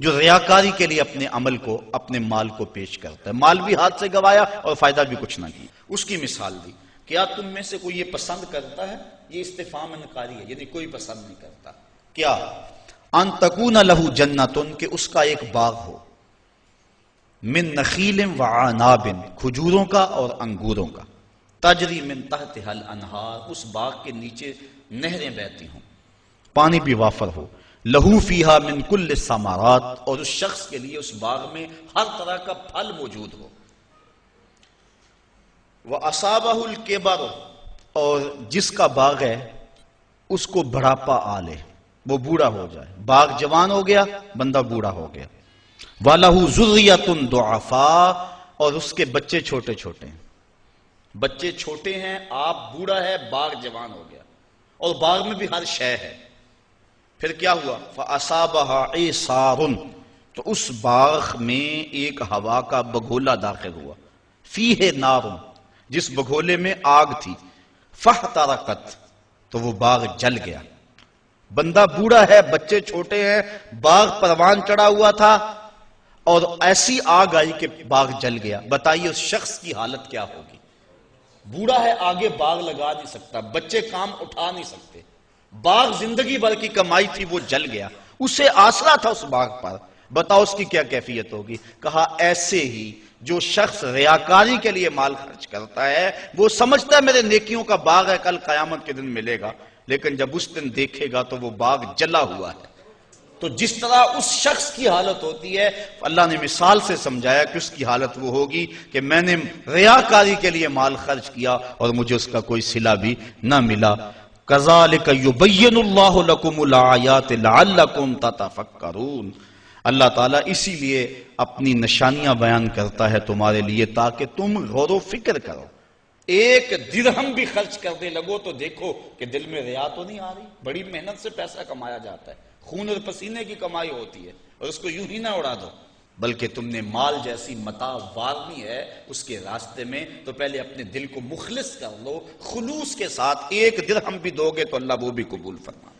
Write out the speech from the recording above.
جو ریاکاری کے لیے اپنے عمل کو، اپنے مال کو پیش کرتا ہے، مال بھی ہاتھ سے گوایا اور فائدہ بھی کچھ نہ کیا۔ اس کی مثال دی، کیا تم میں سے کوئی یہ پسند کرتا ہے؟ یہ استفہام انکاری ہے، یعنی کوئی پسند نہیں کرتا۔ کیا؟ ان تکون لہ جنتن، کہ اس کا ایک باغ ہو، من نخیل وعناب، کھجوروں کا اور انگوروں کا، تجری من تحتها الانہار، اس باغ کے نیچے نہریں بہتی ہوں، پانی بھی وافر ہو، لہو فیہا من کل الثمرات، اور اس شخص کے لیے اس باغ میں ہر طرح کا پھل موجود ہو، وَأَصَابَهُ الْكِبَرُ، اور جس کا باغ ہے اس کو بڑھاپا آ لے، وہ بوڑھا ہو جائے، باغ جوان ہو گیا، بندہ بوڑھا ہو گیا، وَلَهُ ذُرِّيَّةٌ ضُعَفَاء، اور اس کے بچے چھوٹے چھوٹے ہیں، بچے چھوٹے ہیں، آپ بوڑھا ہے، باغ جوان ہو گیا، اور باغ میں بھی ہر شے ہے۔ پھر کیا ہوا؟ فَأَصَابَهَا عِصَارٌ، تو اس باغ میں ایک ہوا کا بگولا داخل ہوا، فیہ نار، جس بگولے میں آگ تھی، فاحترقت، تو وہ باغ جل گیا۔ بندہ بوڑھا ہے، بچے چھوٹے ہیں، باغ پروان چڑھا ہوا تھا، اور ایسی آگ آئی کہ باغ جل گیا۔ بتائیے اس شخص کی حالت کیا ہوگی؟ بوڑھا ہے، آگے باغ لگا نہیں سکتا، بچے کام اٹھا نہیں سکتے، باغ زندگی بھر کی کمائی تھی وہ جل گیا، اسے آسرا تھا اس باغ پر، بتاؤ اس کی کیا کیفیت ہوگی؟ کہا ایسے ہی جو شخص ریاکاری کے لیے مال خرچ کرتا ہے، وہ سمجھتا ہے میرے نیکیوں کا باغ ہے، کل قیامت کے دن ملے گا، لیکن جب اس دن دیکھے گا تو وہ باغ جلا ہوا ہے۔ تو جس طرح اس شخص کی حالت ہوتی ہے، اللہ نے مثال سے سمجھایا کہ اس کی حالت وہ ہوگی کہ میں نے ریاکاری کے لیے مال خرچ کیا اور مجھے اس کا کوئی صلہ بھی نہ ملا۔ کذالک یبین اللہ لکم الآیات لعلکم تتفکرون، اللہ تعالیٰ اسی لیے اپنی نشانیاں بیان کرتا ہے تمہارے لیے تاکہ تم غور و فکر کرو۔ ایک درہم بھی خرچ کرنے لگو تو دیکھو کہ دل میں ریا تو نہیں آ رہی، بڑی محنت سے پیسہ کمایا جاتا ہے، خون اور پسینے کی کمائی ہوتی ہے، اور اس کو یوں ہی نہ اڑا دو، بلکہ تم نے مال جیسی متاع وارنی ہے اس کے راستے میں، تو پہلے اپنے دل کو مخلص کر لو، خلوص کے ساتھ۔ ایک درہم بھی دو گے تو اللہ وہ بھی قبول فرمائے۔